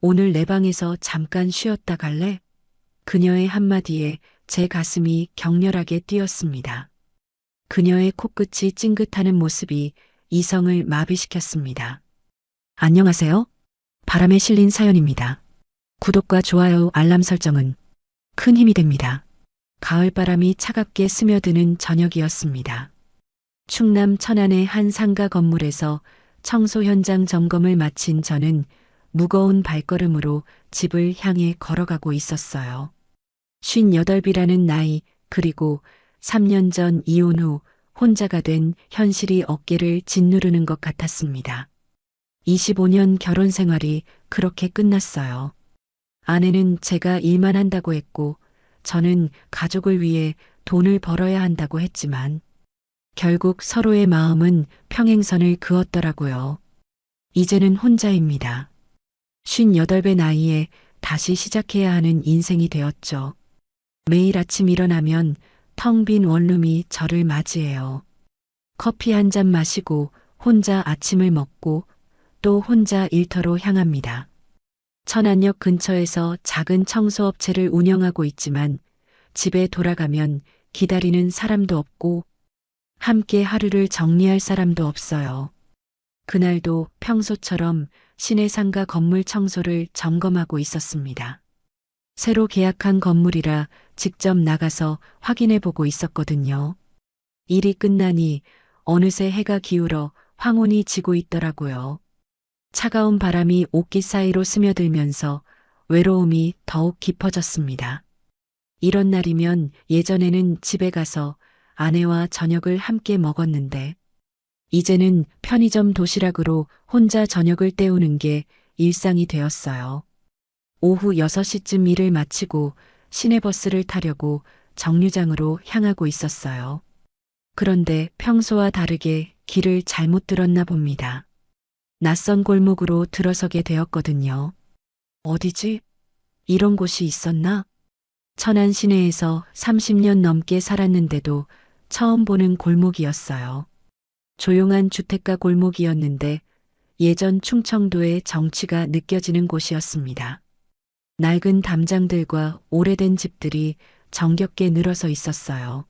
오늘 내 방에서 잠깐 쉬었다 갈래? 그녀의 한마디에 제 가슴이 격렬하게 뛰었습니다. 그녀의 코끝이 찡긋하는 모습이 이성을 마비시켰습니다. 안녕하세요. 바람에 실린 사연입니다. 구독과 좋아요, 알람 설정은 큰 힘이 됩니다. 가을바람이 차갑게 스며드는 저녁이었습니다. 충남 천안의 한 상가 건물에서 청소 현장 점검을 마친 저는 무거운 발걸음으로 집을 향해 걸어가고 있었어요. 58이라는 나이, 그리고 3년 전 이혼 후 혼자가 된 현실이 어깨를 짓누르는 것 같았습니다. 25년 결혼 생활이 그렇게 끝났어요. 아내는 제가 일만 한다고 했고, 저는 가족을 위해 돈을 벌어야 한다고 했지만, 결국 서로의 마음은 평행선을 그었더라고요. 이제는 혼자입니다. 58배 나이에 다시 시작해야 하는 인생이 되었죠. 매일 아침 일어나면 텅 빈 원룸이 저를 맞이해요. 커피 한 잔 마시고 혼자 아침을 먹고 또 혼자 일터로 향합니다. 천안역 근처에서 작은 청소업체를 운영하고 있지만 집에 돌아가면 기다리는 사람도 없고 함께 하루를 정리할 사람도 없어요. 그날도 평소처럼 시내 상가 건물 청소를 점검하고 있었습니다. 새로 계약한 건물이라 직접 나가서 확인해 보고 있었거든요. 일이 끝나니 어느새 해가 기울어 황혼이 지고 있더라고요. 차가운 바람이 옷깃 사이로 스며들면서 외로움이 더욱 깊어졌습니다. 이런 날이면 예전에는 집에 가서 아내와 저녁을 함께 먹었는데 이제는 편의점 도시락으로 혼자 저녁을 때우는 게 일상이 되었어요. 오후 6시쯤 일을 마치고 시내버스를 타려고 정류장으로 향하고 있었어요. 그런데 평소와 다르게 길을 잘못 들었나 봅니다. 낯선 골목으로 들어서게 되었거든요. 어디지? 이런 곳이 있었나? 천안 시내에서 30년 넘게 살았는데도 처음 보는 골목이었어요. 조용한 주택가 골목이었는데 예전 충청도의 정취가 느껴지는 곳이었습니다. 낡은 담장들과 오래된 집들이 정겹게 늘어서 있었어요.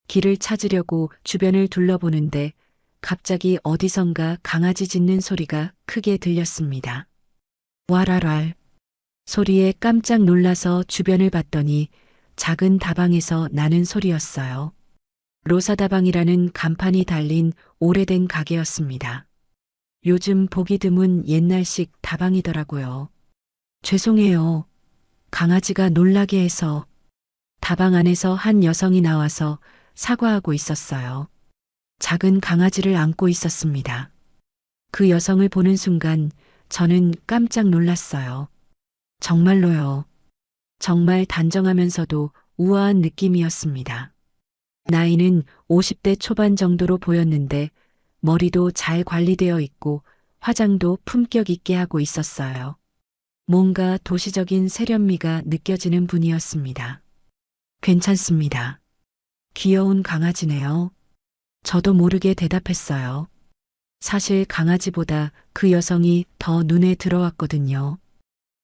길을 찾으려고 주변을 둘러보는데 갑자기 어디선가 강아지 짖는 소리가 크게 들렸습니다. 와랄랄. 소리에 깜짝 놀라서 주변을 봤더니 작은 다방에서 나는 소리였어요. 로사다방이라는 간판이 달린 오래된 가게였습니다. 요즘 보기 드문 옛날식 다방이더라고요. 죄송해요. 강아지가 놀라게 해서. 다방 안에서 한 여성이 나와서 사과하고 있었어요. 작은 강아지를 안고 있었습니다. 그 여성을 보는 순간 저는 깜짝 놀랐어요. 정말로요. 정말 단정하면서도 우아한 느낌이었습니다. 나이는 50대 초반 정도로 보였는데 머리도 잘 관리되어 있고 화장도 품격 있게 하고 있었어요. 뭔가 도시적인 세련미가 느껴지는 분이었습니다. 괜찮습니다. 귀여운 강아지네요. 저도 모르게 대답했어요. 사실 강아지보다 그 여성이 더 눈에 들어왔거든요.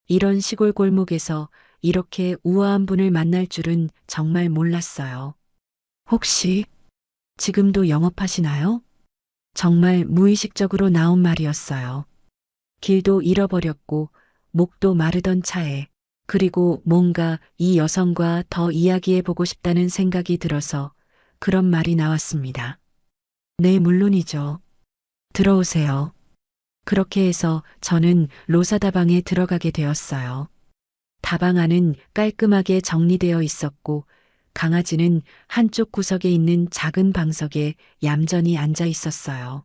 이런 시골 골목에서 이렇게 우아한 분을 만날 줄은 정말 몰랐어요. 혹시 지금도 영업하시나요? 정말 무의식적으로 나온 말이었어요. 길도 잃어버렸고 목도 마르던 차에 그리고 뭔가 이 여성과 더 이야기해보고 싶다는 생각이 들어서 그런 말이 나왔습니다. 네, 물론이죠. 들어오세요. 그렇게 해서 저는 로사다방에 들어가게 되었어요. 다방 안은 깔끔하게 정리되어 있었고 강아지는 한쪽 구석에 있는 작은 방석에 얌전히 앉아 있었어요.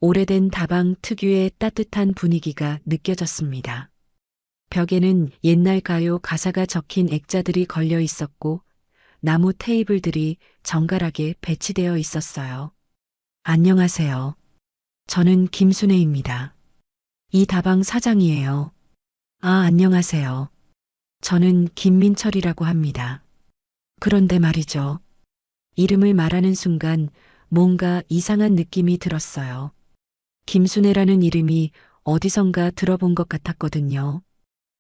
오래된 다방 특유의 따뜻한 분위기가 느껴졌습니다. 벽에는 옛날 가요 가사가 적힌 액자들이 걸려 있었고 나무 테이블들이 정갈하게 배치되어 있었어요. 안녕하세요. 저는 김순애입니다. 이 다방 사장이에요. 아, 안녕하세요. 저는 김민철이라고 합니다. 그런데 말이죠. 이름을 말하는 순간 뭔가 이상한 느낌이 들었어요. 김순애라는 이름이 어디선가 들어본 것 같았거든요.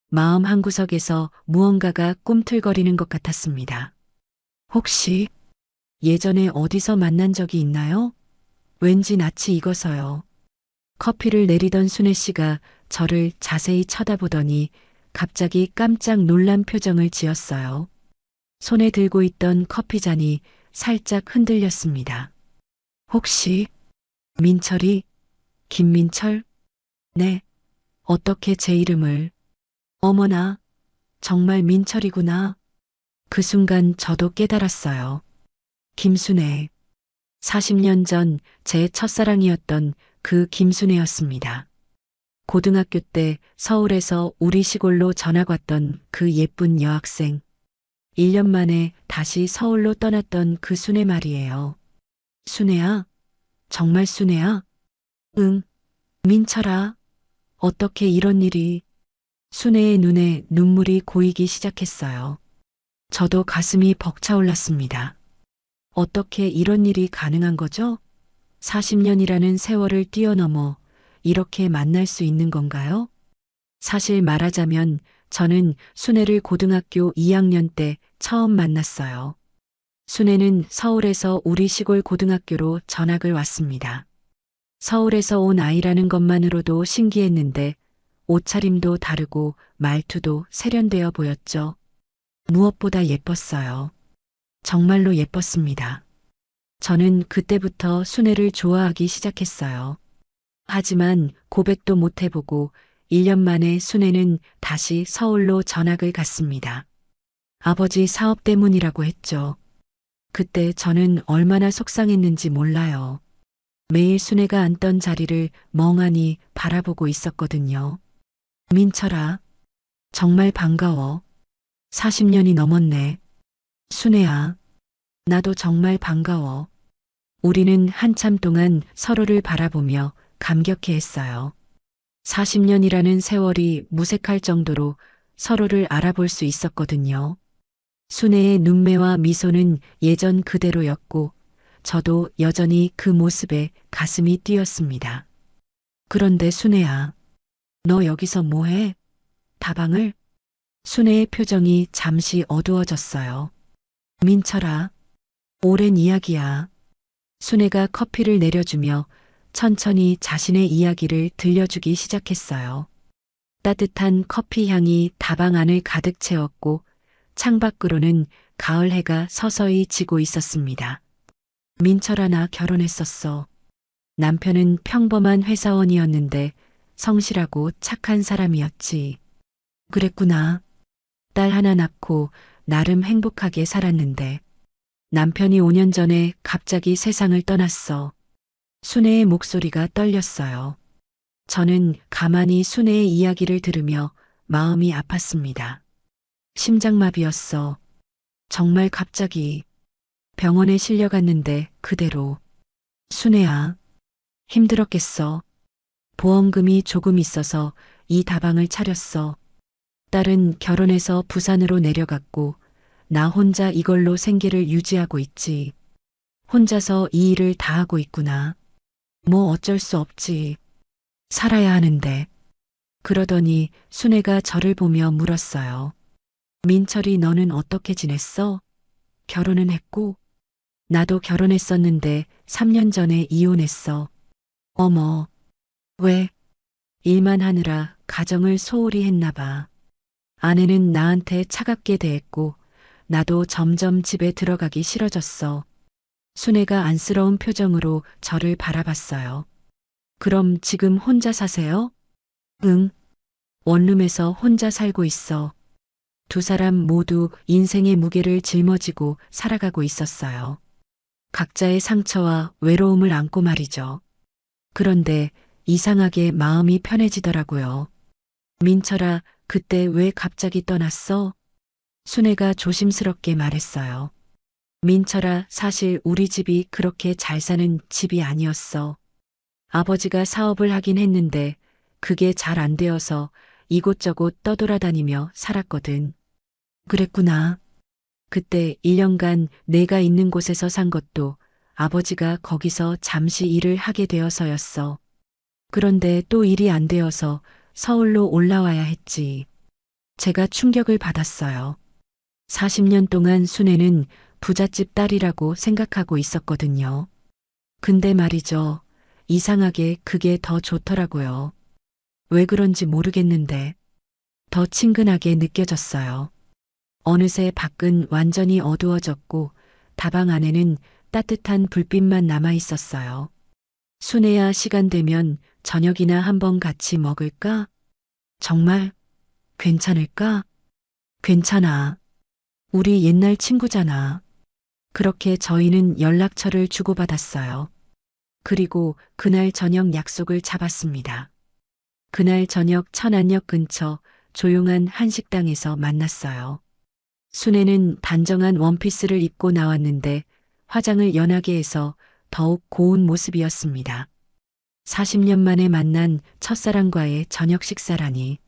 마음 한구석에서 무언가가 꿈틀거리는 것 같았습니다. 혹시 예전에 어디서 만난 적이 있나요? 왠지 낯이 익어서요. 커피를 내리던 순애 씨가 저를 자세히 쳐다보더니 갑자기 깜짝 놀란 표정을 지었어요. 손에 들고 있던 커피잔이 살짝 흔들렸습니다. 혹시 민철이? 김민철? 네. 어떻게 제 이름을? 어머나, 정말 민철이구나. 그 순간 저도 깨달았어요. 김순애. 40년 전 제 첫사랑이었던 그 김순애였습니다. 고등학교 때 서울에서 우리 시골로 전학 왔던 그 예쁜 여학생. 1년 만에 다시 서울로 떠났던 그 순애 말이에요. 순애야? 정말 순애야? 응. 민철아. 어떻게 이런 일이. 순애의 눈에 눈물이 고이기 시작했어요. 저도 가슴이 벅차올랐습니다. 어떻게 이런 일이 가능한 거죠? 40년이라는 세월을 뛰어넘어 이렇게 만날 수 있는 건가요? 사실 말하자면 저는 순애를 고등학교 2학년 때 처음 만났어요. 순애는 서울에서 우리 시골 고등학교로 전학을 왔습니다. 서울에서 온 아이라는 것만으로도 신기했는데 옷차림도 다르고 말투도 세련되어 보였죠. 무엇보다 예뻤어요. 정말로 예뻤습니다. 저는 그때부터 순애를 좋아하기 시작했어요. 하지만 고백도 못 해보고 1년 만에 순애는 다시 서울로 전학을 갔습니다. 아버지 사업 때문이라고 했죠. 그때 저는 얼마나 속상했는지 몰라요. 매일 순애가 앉던 자리를 멍하니 바라보고 있었거든요. 민철아, 정말 반가워. 40년이 넘었네. 순애야, 나도 정말 반가워. 우리는 한참 동안 서로를 바라보며 감격해 했어요. 40년이라는 세월이 무색할 정도로 서로를 알아볼 수 있었거든요. 순애의 눈매와 미소는 예전 그대로였고, 저도 여전히 그 모습에 가슴이 뛰었습니다. 그런데 순애야, 너 여기서 뭐해? 다방을? 순애의 표정이 잠시 어두워졌어요. 민철아, 오랜 이야기야. 순애가 커피를 내려주며 천천히 자신의 이야기를 들려주기 시작했어요. 따뜻한 커피 향이 다방 안을 가득 채웠고 창밖으로는 가을 해가 서서히 지고 있었습니다. 민철아, 나 결혼했었어. 남편은 평범한 회사원이었는데 성실하고 착한 사람이었지. 그랬구나. 딸 하나 낳고 나름 행복하게 살았는데 남편이 5년 전에 갑자기 세상을 떠났어. 순애의 목소리가 떨렸어요. 저는 가만히 순애의 이야기를 들으며 마음이 아팠습니다. 심장마비였어. 정말 갑자기. 병원에 실려갔는데 그대로. 순애야, 힘들었겠어. 보험금이 조금 있어서 이 다방을 차렸어. 딸은 결혼해서 부산으로 내려갔고 나 혼자 이걸로 생계를 유지하고 있지. 혼자서 이 일을 다 하고 있구나. 뭐 어쩔 수 없지. 살아야 하는데. 그러더니 순애가 저를 보며 물었어요. 민철이, 너는 어떻게 지냈어? 결혼은 했고? 나도 결혼했었는데 3년 전에 이혼했어. 어머, 왜? 일만 하느라 가정을 소홀히 했나 봐. 아내는 나한테 차갑게 대했고 나도 점점 집에 들어가기 싫어졌어. 순애가 안쓰러운 표정으로 저를 바라봤어요. 그럼 지금 혼자 사세요? 응. 원룸에서 혼자 살고 있어. 두 사람 모두 인생의 무게를 짊어지고 살아가고 있었어요. 각자의 상처와 외로움을 안고 말이죠. 그런데 이상하게 마음이 편해지더라고요. 민철아, 그때 왜 갑자기 떠났어? 순애가 조심스럽게 말했어요. 민철아, 사실 우리 집이 그렇게 잘 사는 집이 아니었어. 아버지가 사업을 하긴 했는데 그게 잘 안 되어서 이곳저곳 떠돌아다니며 살았거든. 그랬구나. 그때 1년간 내가 있는 곳에서 산 것도 아버지가 거기서 잠시 일을 하게 되어서였어. 그런데 또 일이 안 되어서 서울로 올라와야 했지. 제가 충격을 받았어요. 40년 동안 순애는 부잣집 딸이라고 생각하고 있었거든요. 근데 말이죠. 이상하게 그게 더 좋더라고요. 왜 그런지 모르겠는데 더 친근하게 느껴졌어요. 어느새 밖은 완전히 어두워졌고 다방 안에는 따뜻한 불빛만 남아 있었어요. 순애야, 시간 되면 저녁이나 한번 같이 먹을까? 정말 괜찮을까? 괜찮아. 우리 옛날 친구잖아. 그렇게 저희는 연락처를 주고받았어요. 그리고 그날 저녁 약속을 잡았습니다. 그날 저녁 천안역 근처 조용한 한식당에서 만났어요. 순애는 단정한 원피스를 입고 나왔는데 화장을 연하게 해서 더욱 고운 모습이었습니다. 40년 만에 만난 첫사랑과의 저녁 식사라니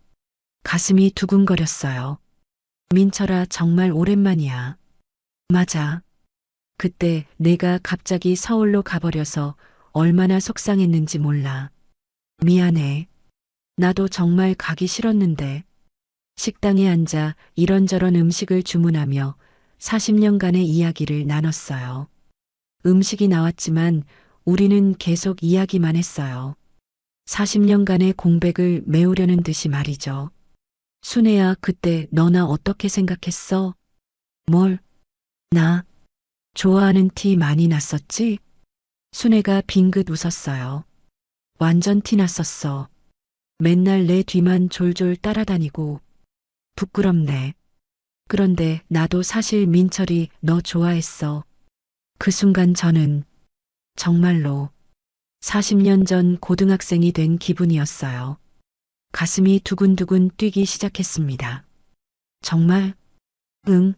가슴이 두근거렸어요. 민철아, 정말 오랜만이야. 맞아. 그때 내가 갑자기 서울로 가버려서 얼마나 속상했는지 몰라. 미안해. 나도 정말 가기 싫었는데. 식당에 앉아 이런저런 음식을 주문하며 40년간의 이야기를 나눴어요. 음식이 나왔지만 우리는 계속 이야기만 했어요. 40년간의 공백을 메우려는 듯이 말이죠. 순애야, 그때 너나 어떻게 생각했어? 뭘? 나? 좋아하는 티 많이 났었지? 순애가 빙긋 웃었어요. 완전 티 났었어. 맨날 내 뒤만 졸졸 따라다니고. 부끄럽네. 그런데 나도 사실 민철이 너 좋아했어. 그 순간 저는 정말로 40년 전 고등학생이 된 기분이었어요. 가슴이 두근두근 뛰기 시작했습니다. 정말? 응.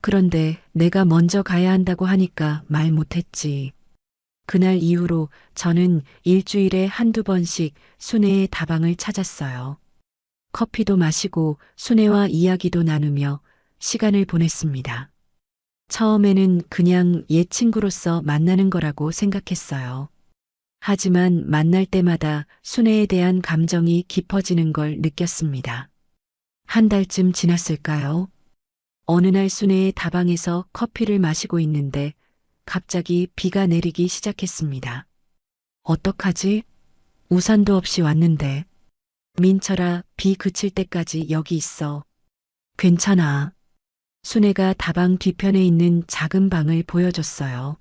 그런데 내가 먼저 가야 한다고 하니까 말 못했지. 그날 이후로 저는 일주일에 한두 번씩 순애의 다방을 찾았어요. 커피도 마시고 순애와 이야기도 나누며 시간을 보냈습니다. 처음에는 그냥 옛 친구로서 만나는 거라고 생각했어요. 하지만 만날 때마다 순애에 대한 감정이 깊어지는 걸 느꼈습니다. 한 달쯤 지났을까요? 어느 날 순애의 다방에서 커피를 마시고 있는데 갑자기 비가 내리기 시작했습니다. 어떡하지? 우산도 없이 왔는데. 민철아, 비 그칠 때까지 여기 있어. 괜찮아. 순애가 다방 뒤편에 있는 작은 방을 보여줬어요.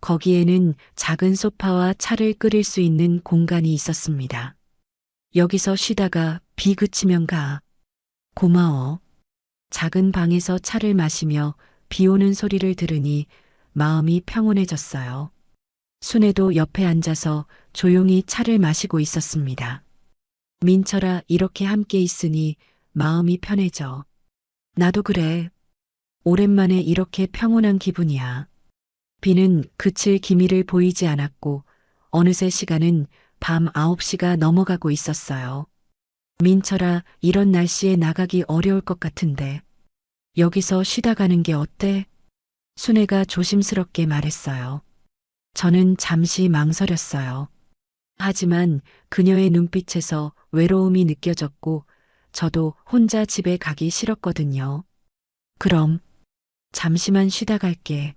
거기에는 작은 소파와 차를 끓일 수 있는 공간이 있었습니다. 여기서 쉬다가 비 그치면 가. 고마워. 작은 방에서 차를 마시며 비 오는 소리를 들으니 마음이 평온해졌어요. 순애도 옆에 앉아서 조용히 차를 마시고 있었습니다. 민철아, 이렇게 함께 있으니 마음이 편해져. 나도 그래. 오랜만에 이렇게 평온한 기분이야. 비는 그칠 기미를 보이지 않았고 어느새 시간은 밤 9시가 넘어가고 있었어요. 민철아, 이런 날씨에 나가기 어려울 것 같은데 여기서 쉬다 가는 게 어때? 순애가 조심스럽게 말했어요. 저는 잠시 망설였어요. 하지만 그녀의 눈빛에서 외로움이 느껴졌고 저도 혼자 집에 가기 싫었거든요. 그럼 잠시만 쉬다 갈게.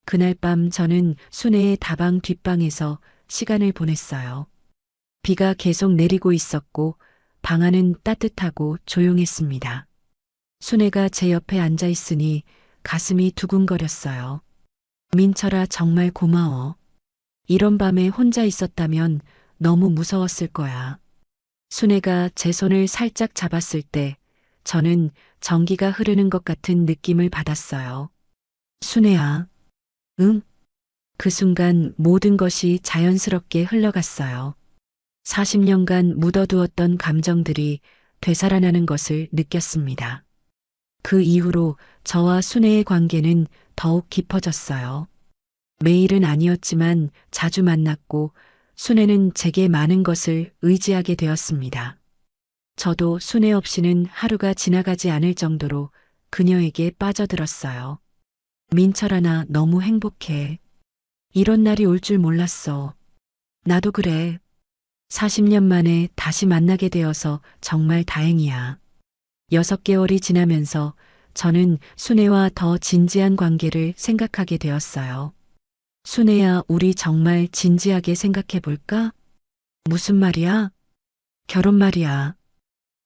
그날 밤 저는 순애의 다방 뒷방에서 시간을 보냈어요. 비가 계속 내리고 있었고 방 안은 따뜻하고 조용했습니다. 순애가 제 옆에 앉아 있으니 가슴이 두근거렸어요. 민철아, 정말 고마워. 이런 밤에 혼자 있었다면 너무 무서웠을 거야. 순애가 제 손을 살짝 잡았을 때 저는 전기가 흐르는 것 같은 느낌을 받았어요. 순애야. 응? 그 순간 모든 것이 자연스럽게 흘러갔어요. 40년간 묻어두었던 감정들이 되살아나는 것을 느꼈습니다. 그 이후로 저와 순애의 관계는 더욱 깊어졌어요. 매일은 아니었지만 자주 만났고 순애는 제게 많은 것을 의지하게 되었습니다. 저도 순애 없이는 하루가 지나가지 않을 정도로 그녀에게 빠져들었어요. 민철아, 나 너무 행복해. 이런 날이 올 줄 몰랐어. 나도 그래. 40년 만에 다시 만나게 되어서 정말 다행이야. 6개월이 지나면서 저는 순애와 더 진지한 관계를 생각하게 되었어요. 순애야, 우리 정말 진지하게 생각해 볼까? 무슨 말이야? 결혼 말이야.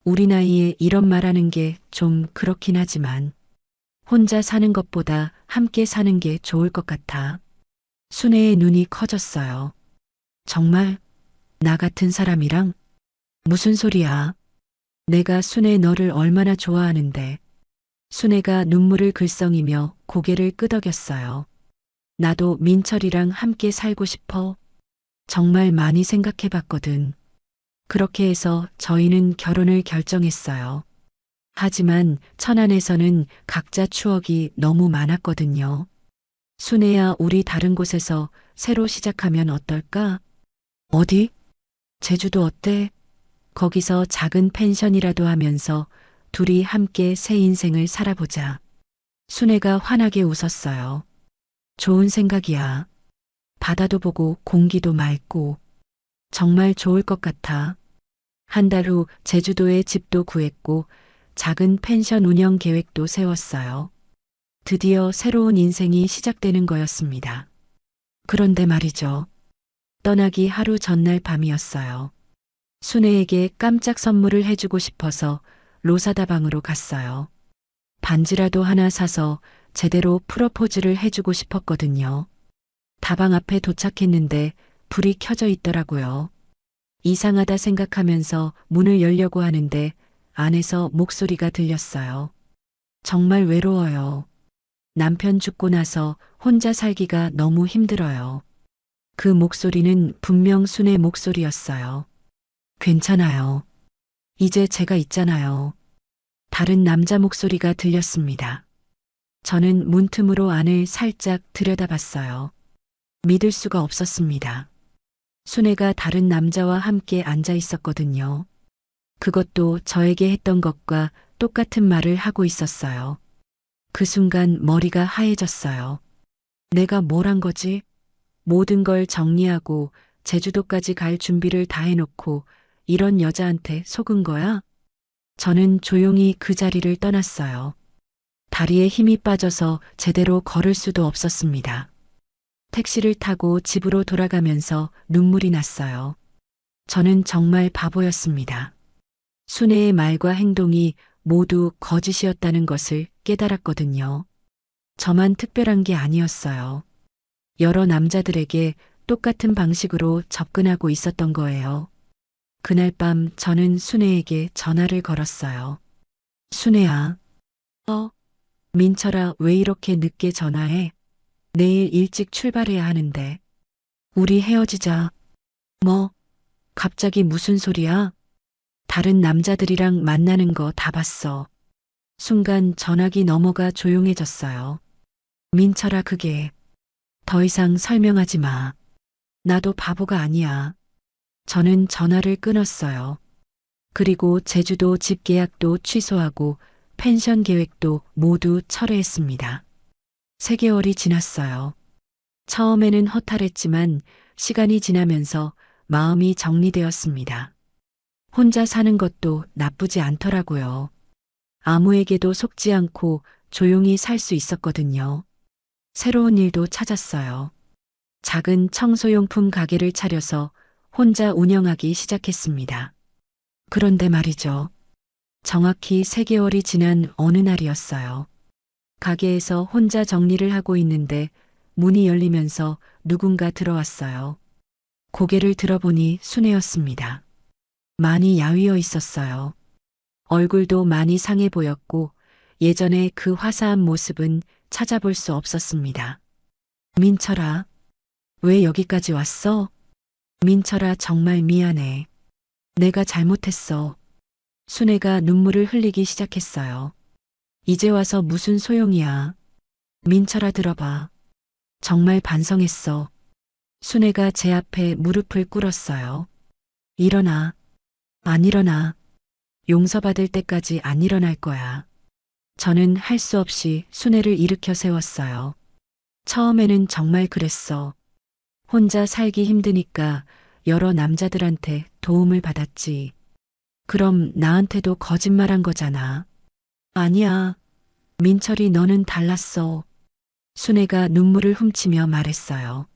우리 나이에 이런 말하는 게 좀 그렇긴 하지만 혼자 사는 것보다 함께 사는 게 좋을 것 같아. 순애의 눈이 커졌어요. 정말? 나 같은 사람이랑? 무슨 소리야? 내가 순애 너를 얼마나 좋아하는데. 순애가 눈물을 글썽이며 고개를 끄덕였어요. 나도 민철이랑 함께 살고 싶어. 정말 많이 생각해 봤거든. 그렇게 해서 저희는 결혼을 결정했어요. 하지만 천안에서는 각자 추억이 너무 많았거든요. 순애야, 우리 다른 곳에서 새로 시작하면 어떨까? 어디? 제주도 어때? 거기서 작은 펜션이라도 하면서 둘이 함께 새 인생을 살아보자. 순애가 환하게 웃었어요. 좋은 생각이야. 바다도 보고 공기도 맑고 정말 좋을 것 같아. 한 달 후 제주도에 집도 구했고 작은 펜션 운영 계획도 세웠어요. 드디어 새로운 인생이 시작되는 거였습니다. 그런데 말이죠. 떠나기 하루 전날 밤이었어요. 순애에게 깜짝 선물을 해주고 싶어서 로사다방으로 갔어요. 반지라도 하나 사서 제대로 프로포즈를 해주고 싶었거든요. 다방 앞에 도착했는데 불이 켜져 있더라고요. 이상하다 생각하면서 문을 열려고 하는데 안에서 목소리가 들렸어요. 정말 외로워요. 남편 죽고 나서 혼자 살기가 너무 힘들어요. 그 목소리는 분명 순의 목소리였어요. 괜찮아요. 이제 제가 있잖아요. 다른 남자 목소리가 들렸습니다. 저는 문틈으로 안을 살짝 들여다봤어요. 믿을 수가 없었습니다. 순애가 다른 남자와 함께 앉아 있었거든요. 그것도 저에게 했던 것과 똑같은 말을 하고 있었어요. 그 순간 머리가 하얘졌어요. 내가 뭘 한 거지? 모든 걸 정리하고 제주도까지 갈 준비를 다 해놓고 이런 여자한테 속은 거야? 저는 조용히 그 자리를 떠났어요. 다리에 힘이 빠져서 제대로 걸을 수도 없었습니다. 택시를 타고 집으로 돌아가면서 눈물이 났어요. 저는 정말 바보였습니다. 순애의 말과 행동이 모두 거짓이었다는 것을 깨달았거든요. 저만 특별한 게 아니었어요. 여러 남자들에게 똑같은 방식으로 접근하고 있었던 거예요. 그날 밤 저는 순애에게 전화를 걸었어요. 순애야. 민철아, 왜 이렇게 늦게 전화해? 내일 일찍 출발해야 하는데. 우리 헤어지자. 뭐? 갑자기 무슨 소리야? 다른 남자들이랑 만나는 거 다 봤어. 순간 전화기 너머가 조용해졌어요. 민철아, 그게 더 이상 설명하지 마. 나도 바보가 아니야. 저는 전화를 끊었어요. 그리고 제주도 집 계약도 취소하고 펜션 계획도 모두 철회했습니다. 3개월이 지났어요. 처음에는 허탈했지만 시간이 지나면서 마음이 정리되었습니다. 혼자 사는 것도 나쁘지 않더라고요. 아무에게도 속지 않고 조용히 살 수 있었거든요. 새로운 일도 찾았어요. 작은 청소용품 가게를 차려서 혼자 운영하기 시작했습니다. 그런데 말이죠. 정확히 3개월이 지난 어느 날이었어요. 가게에서 혼자 정리를 하고 있는데 문이 열리면서 누군가 들어왔어요. 고개를 들어보니 순애였습니다. 많이 야위어 있었어요. 얼굴도 많이 상해 보였고 예전의 그 화사한 모습은 찾아볼 수 없었습니다. 민철아, 왜 여기까지 왔어? 민철아, 정말 미안해. 내가 잘못했어. 순애가 눈물을 흘리기 시작했어요. 이제 와서 무슨 소용이야. 민철아, 들어봐. 정말 반성했어. 순애가 제 앞에 무릎을 꿇었어요. 일어나. 안 일어나. 용서받을 때까지 안 일어날 거야. 저는 할 수 없이 순애를 일으켜 세웠어요. 처음에는 정말 그랬어. 혼자 살기 힘드니까 여러 남자들한테 도움을 받았지. 그럼 나한테도 거짓말한 거잖아. 아니야. 민철이 너는 달랐어. 순애가 눈물을 훔치며 말했어요.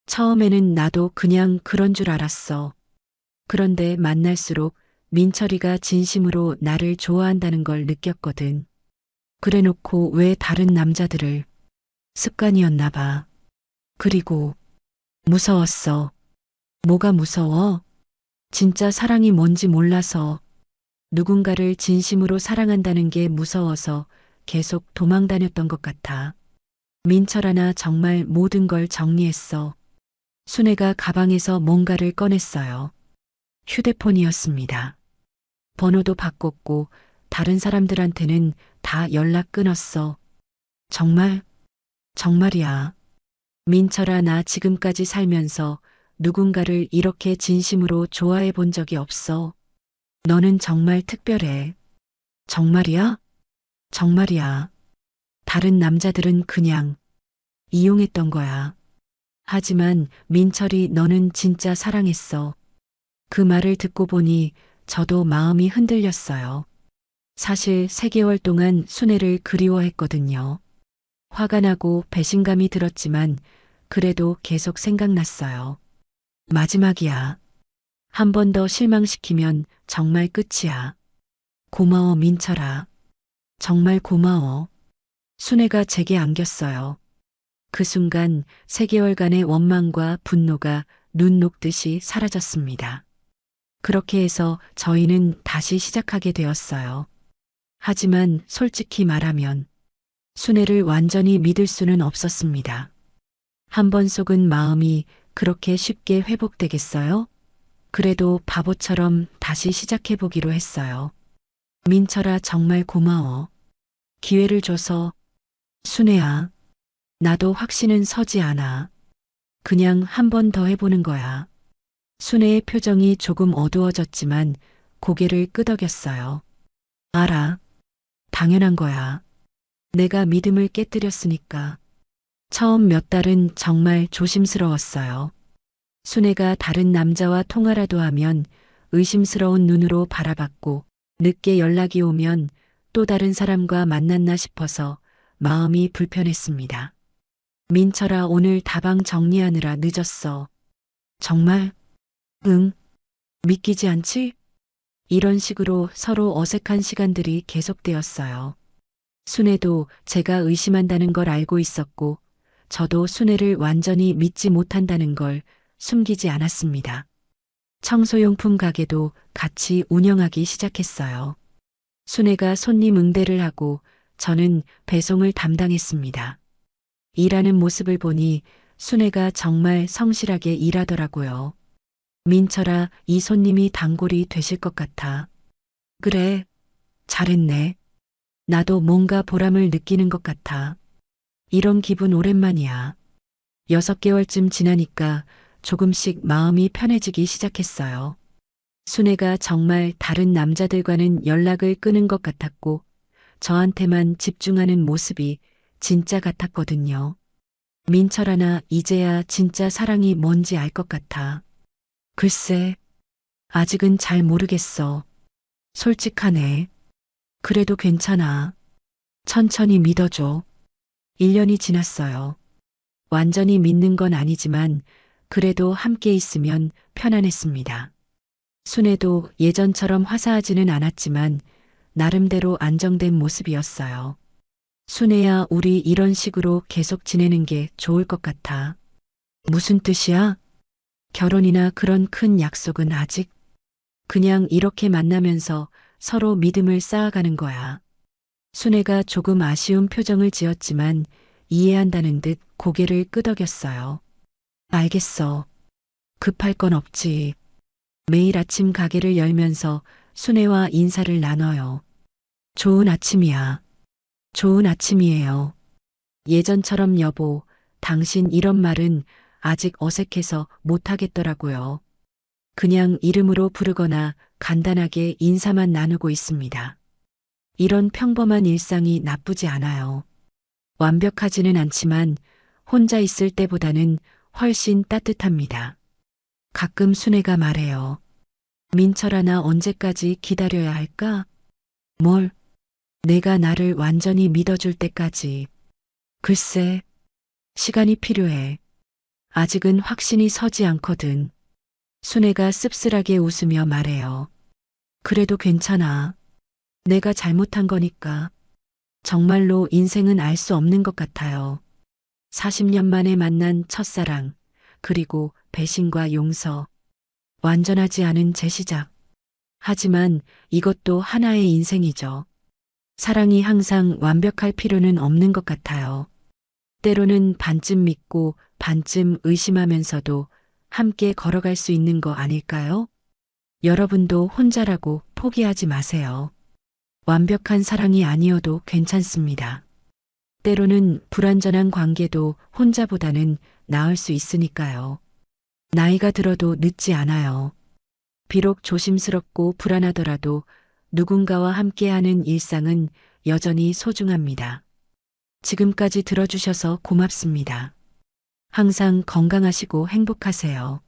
처음에는 나도 그냥 그런 줄 알았어. 그런데 만날수록 민철이가 진심으로 나를 좋아한다는 걸 느꼈거든. 그래놓고 왜 다른 남자들을 습관이었나 봐. 그리고 무서웠어. 뭐가 무서워? 진짜 사랑이 뭔지 몰라서 누군가를 진심으로 사랑한다는 게 무서워서 계속 도망 다녔던 것 같아. 민철아 나 정말 모든 걸 정리했어. 순애가 가방에서 뭔가를 꺼냈어요. 휴대폰이었습니다. 번호도 바꿨고 다른 사람들한테는 다 연락 끊었어. 정말? 정말이야. 민철아 나 지금까지 살면서 누군가를 이렇게 진심으로 좋아해 본 적이 없어. 너는 정말 특별해. 정말이야? 정말이야. 다른 남자들은 그냥 이용했던 거야. 하지만 민철이 너는 진짜 사랑했어. 그 말을 듣고 보니 저도 마음이 흔들렸어요. 사실 3개월 동안 순애를 그리워했거든요. 화가 나고 배신감이 들었지만 그래도 계속 생각났어요. 마지막이야. 한 번 더 실망시키면 정말 끝이야. 고마워 민철아. 정말 고마워. 순애가 제게 안겼어요. 그 순간 3개월간의 원망과 분노가 눈 녹듯이 사라졌습니다. 그렇게 해서 저희는 다시 시작하게 되었어요. 하지만 솔직히 말하면 순애를 완전히 믿을 수는 없었습니다. 한 번 속은 마음이 그렇게 쉽게 회복되겠어요? 그래도 바보처럼 다시 시작해보기로 했어요. 민철아 정말 고마워. 기회를 줘서. 순애야, 나도 확신은 서지 않아. 그냥 한 번 더 해보는 거야. 순애의 표정이 조금 어두워졌지만 고개를 끄덕였어요. 알아. 당연한 거야. 내가 믿음을 깨뜨렸으니까. 처음 몇 달은 정말 조심스러웠어요. 순애가 다른 남자와 통화라도 하면 의심스러운 눈으로 바라봤고 늦게 연락이 오면 또 다른 사람과 만났나 싶어서 마음이 불편했습니다. 민철아 오늘 다방 정리하느라 늦었어. 정말? 응. 믿기지 않지? 이런 식으로 서로 어색한 시간들이 계속되었어요. 순애도 제가 의심한다는 걸 알고 있었고 저도 순애를 완전히 믿지 못한다는 걸 숨기지 않았습니다. 청소용품 가게도 같이 운영하기 시작했어요. 순애가 손님 응대를 하고 저는 배송을 담당했습니다. 일하는 모습을 보니 순애가 정말 성실하게 일하더라고요. 민철아, 이 손님이 단골이 되실 것 같아. 그래, 잘했네. 나도 뭔가 보람을 느끼는 것 같아. 이런 기분 오랜만이야. 6개월쯤 지나니까 조금씩 마음이 편해지기 시작했어요. 순애가 정말 다른 남자들과는 연락을 끊은 것 같았고 저한테만 집중하는 모습이 진짜 같았거든요. 민철아 나 이제야 진짜 사랑이 뭔지 알 것 같아. 글쎄, 아직은 잘 모르겠어. 솔직하네. 그래도 괜찮아. 천천히 믿어줘. 1년이 지났어요. 완전히 믿는 건 아니지만 그래도 함께 있으면 편안했습니다. 순애도 예전처럼 화사하지는 않았지만 나름대로 안정된 모습이었어요. 순애야, 우리 이런 식으로 계속 지내는 게 좋을 것 같아. 무슨 뜻이야? 결혼이나 그런 큰 약속은 아직? 그냥 이렇게 만나면서 서로 믿음을 쌓아가는 거야. 순애가 조금 아쉬운 표정을 지었지만 이해한다는 듯 고개를 끄덕였어요. 알겠어. 급할 건 없지. 매일 아침 가게를 열면서 순애와 인사를 나눠요. 좋은 아침이야. 좋은 아침이에요. 예전처럼 여보, 당신 이런 말은 아직 어색해서 못하겠더라고요. 그냥 이름으로 부르거나 간단하게 인사만 나누고 있습니다. 이런 평범한 일상이 나쁘지 않아요. 완벽하지는 않지만 혼자 있을 때보다는 훨씬 따뜻합니다. 가끔 순애가 말해요. 민철아 나 언제까지 기다려야 할까? 뭘? 내가 나를 완전히 믿어줄 때까지. 글쎄, 시간이 필요해. 아직은 확신이 서지 않거든. 순애가 씁쓸하게 웃으며 말해요. 그래도 괜찮아. 내가 잘못한 거니까. 정말로 인생은 알 수 없는 것 같아요. 40년 만에 만난 첫사랑, 그리고 배신과 용서. 완전하지 않은 재시작. 하지만 이것도 하나의 인생이죠. 사랑이 항상 완벽할 필요는 없는 것 같아요. 때로는 반쯤 믿고 반쯤 의심하면서도 함께 걸어갈 수 있는 거 아닐까요? 여러분도 혼자라고 포기하지 마세요. 완벽한 사랑이 아니어도 괜찮습니다. 때로는 불완전한 관계도 혼자보다는 나을 수 있으니까요. 나이가 들어도 늦지 않아요. 비록 조심스럽고 불안하더라도 누군가와 함께하는 일상은 여전히 소중합니다. 지금까지 들어주셔서 고맙습니다. 항상 건강하시고 행복하세요.